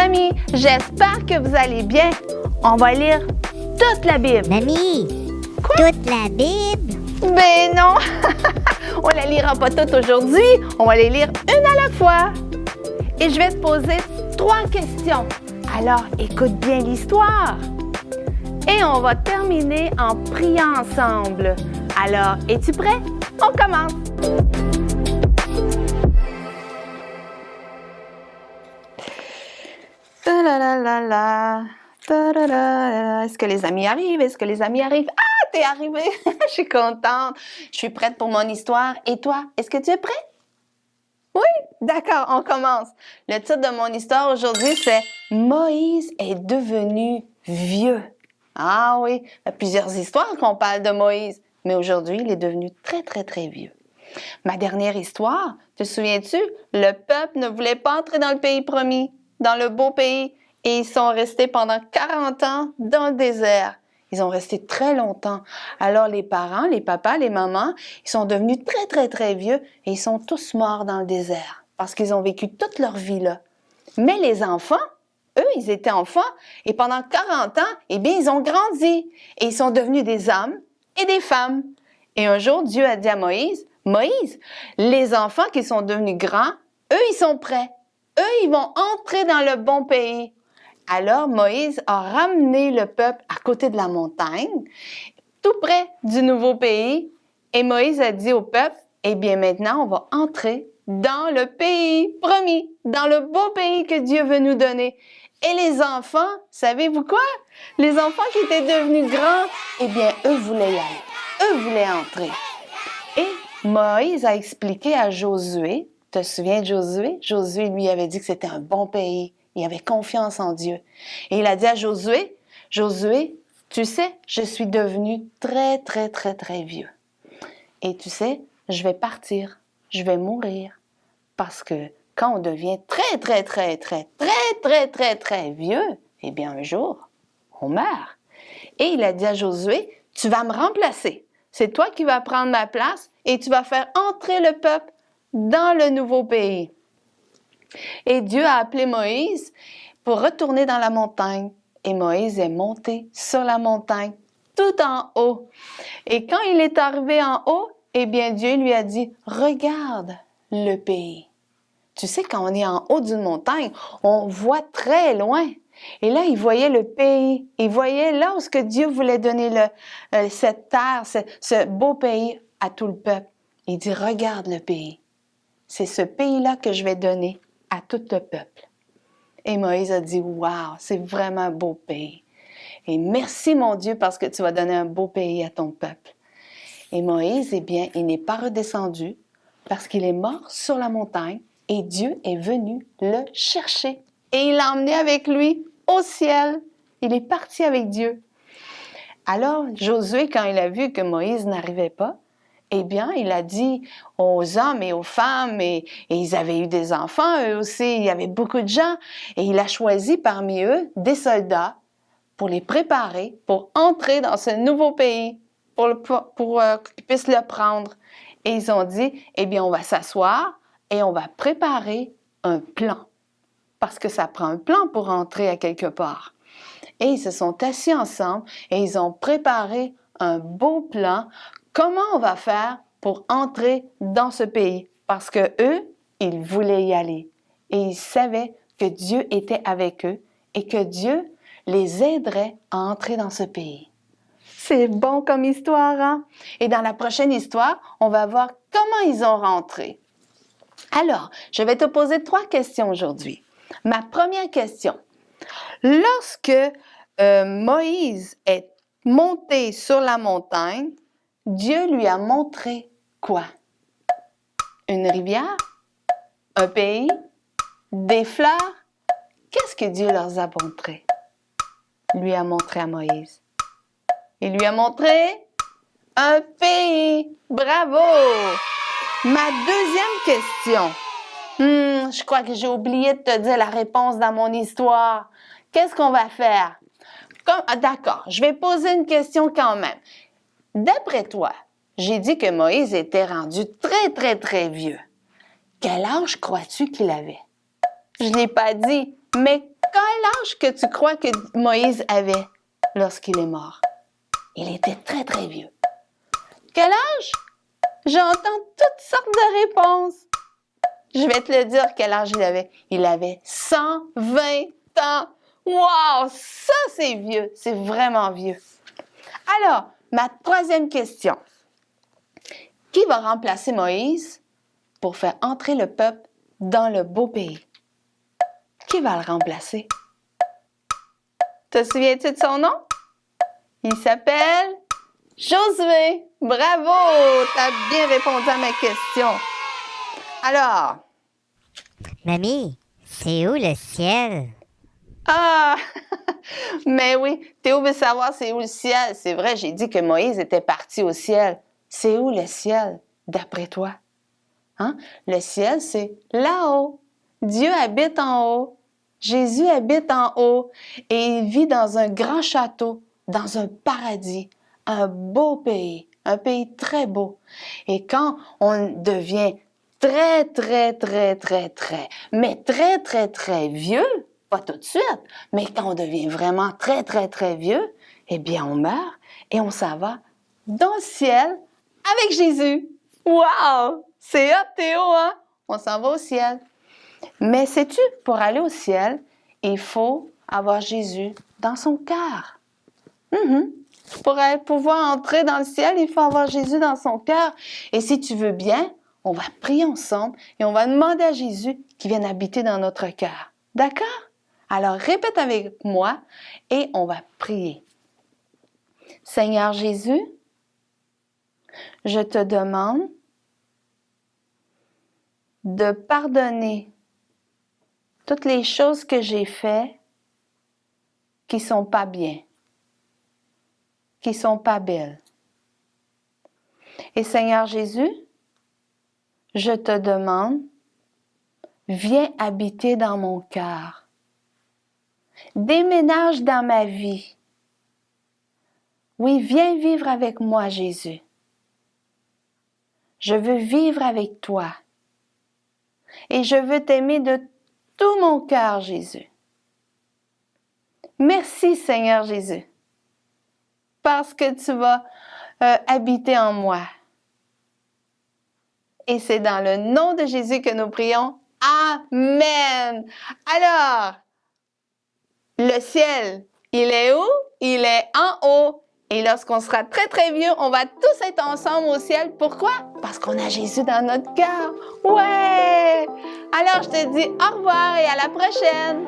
amis, j'espère que vous allez bien. On va lire toute la Bible. Mamie, toute la Bible? Ben non, on la lira pas toute aujourd'hui, on va les lire une à la fois. Et je vais te poser 3 questions. Alors, écoute bien l'histoire. Et on va terminer en priant ensemble. Alors, es-tu prêt? On commence. Ta-la-la-la-la. Ta-la-la-la. Est-ce que les amis arrivent? Est-ce que les amis arrivent? Ah, t'es arrivé! Je suis contente. Je suis prête pour mon histoire. Et toi, est-ce que tu es prêt? Oui? D'accord, on commence. Le titre de mon histoire aujourd'hui, c'est « Moïse est devenu vieux ». Ah oui, il y a plusieurs histoires qu'on parle de Moïse, mais aujourd'hui, il est devenu très, très, très vieux. Ma dernière histoire, te souviens-tu? Le peuple ne voulait pas entrer dans le pays promis, dans le beau pays, et ils sont restés pendant 40 ans dans le désert. Ils ont resté très longtemps. Alors les parents, les papas, les mamans, ils sont devenus très, très, très vieux et ils sont tous morts dans le désert parce qu'ils ont vécu toute leur vie là. Mais les enfants, eux, ils étaient enfants et pendant 40 ans, eh bien, ils ont grandi et ils sont devenus des hommes et des femmes. Et un jour, Dieu a dit à Moïse, « Moïse, les enfants qui sont devenus grands, eux, ils sont prêts. Eux, ils vont entrer dans le bon pays. » Alors Moïse a ramené le peuple à côté de la montagne, tout près du nouveau pays. Et Moïse a dit au peuple, « Eh bien maintenant, on va entrer dans le pays promis, dans le beau pays que Dieu veut nous donner. » Et les enfants, savez-vous quoi? Les enfants qui étaient devenus grands, eh bien, eux voulaient y aller. Eux voulaient entrer. Et Moïse a expliqué à Josué, te souviens de Josué? Josué lui avait dit que c'était un bon pays. Il avait confiance en Dieu. Et il a dit à Josué, « Josué, tu sais, je suis devenu très, très, très, très vieux. Et tu sais, je vais partir, je vais mourir. Parce que quand on devient très, très, très, très, très, très, très, très vieux, eh bien un jour, on meurt. » Et il a dit à Josué, « Tu vas me remplacer. C'est toi qui vas prendre ma place et tu vas faire entrer le peuple dans le nouveau pays. » Et Dieu a appelé Moïse pour retourner dans la montagne. Et Moïse est monté sur la montagne, tout en haut. Et quand il est arrivé en haut, eh bien Dieu lui a dit, « Regarde le pays. » Tu sais, quand on est en haut d'une montagne, on voit très loin. Et là, il voyait le pays. Il voyait là où ce que Dieu voulait donner cette terre, ce beau pays à tout le peuple. Il dit, « Regarde le pays. C'est ce pays-là que je vais donner à tout le peuple. » Et Moïse a dit, « Wow, c'est vraiment un beau pays. Et merci mon Dieu parce que tu vas donner un beau pays à ton peuple. » Et Moïse, eh bien, il n'est pas redescendu parce qu'il est mort sur la montagne et Dieu est venu le chercher. Et il l'a emmené avec lui au ciel. Il est parti avec Dieu. Alors, Josué, quand il a vu que Moïse n'arrivait pas, eh bien, il a dit aux hommes et aux femmes, et ils avaient eu des enfants, eux aussi, il y avait beaucoup de gens, et il a choisi parmi eux des soldats pour les préparer, pour entrer dans ce nouveau pays, pour qu'ils puissent le prendre. Et ils ont dit, eh bien, on va s'asseoir et on va préparer un plan, parce que ça prend un plan pour entrer à quelque part. Et ils se sont assis ensemble et ils ont préparé un beau plan. Comment on va faire pour entrer dans ce pays? Parce que eux, ils voulaient y aller. Et ils savaient que Dieu était avec eux et que Dieu les aiderait à entrer dans ce pays. C'est bon comme histoire, hein? Et dans la prochaine histoire, on va voir comment ils ont rentré. Alors, je vais te poser 3 questions aujourd'hui. Ma première question. Lorsque Moïse est monté sur la montagne, Dieu lui a montré quoi? Une rivière? Un pays? Des fleurs? Qu'est-ce que Dieu leur a montré? Lui a montré à Moïse. Il lui a montré un pays. Bravo! Ma deuxième question. Je crois que j'ai oublié de te dire la réponse dans mon histoire. Qu'est-ce qu'on va faire? D'accord, je vais poser une question quand même. D'après toi, j'ai dit que Moïse était rendu très, très, très vieux. Quel âge crois-tu qu'il avait? Je ne l'ai pas dit, mais Quel âge que tu crois que Moïse avait lorsqu'il est mort? Il était très, très vieux. Quel âge? J'entends toutes sortes de réponses. Je vais te le dire quel âge il avait. Il avait 120 ans. Wow! Ça, c'est vieux. C'est vraiment vieux. Alors, ma troisième question. Qui va remplacer Moïse pour faire entrer le peuple dans le beau pays? Qui va le remplacer? Te souviens-tu de son nom? Il s'appelle Josué. Bravo! Tu as bien répondu à ma question. Alors, Mamie, c'est où le ciel? ah! Mais oui, Théo veut savoir c'est où le ciel. C'est vrai, j'ai dit que Moïse était parti au ciel. C'est où le ciel, d'après toi? Hein? Le ciel, c'est là-haut. Dieu habite en haut. Jésus habite en haut. Et il vit dans un grand château, dans un paradis, un beau pays, un pays très beau. Et quand on devient très, vieux, pas tout de suite, mais quand on devient vraiment très vieux, eh bien, on meurt et on s'en va dans le ciel avec Jésus. Wow! C'est hot, Théo, hein? On s'en va au ciel. Mais sais-tu, pour aller au ciel, il faut avoir Jésus dans son cœur. Pour pouvoir entrer dans le ciel, il faut avoir Jésus dans son cœur. Et si tu veux bien, on va prier ensemble et on va demander à Jésus qu'il vienne habiter dans notre cœur. D'accord? Alors répète avec moi et on va prier. Seigneur Jésus, je te demande de pardonner toutes les choses que j'ai faites qui sont pas bien, qui sont pas belles. Et Seigneur Jésus, je te demande, viens habiter dans mon cœur. Déménage dans ma vie. Oui, viens vivre avec moi, Jésus. Je veux vivre avec toi. Et je veux t'aimer de tout mon cœur, Jésus. Merci, Seigneur Jésus, parce que tu vas habiter en moi. Et c'est dans le nom de Jésus que nous prions. Amen. Alors, le ciel, il est où? Il est en haut. Et lorsqu'on sera très vieux, on va tous être ensemble au ciel. Pourquoi? Parce qu'on a Jésus dans notre cœur. Ouais! Alors, je te dis au revoir et à la prochaine.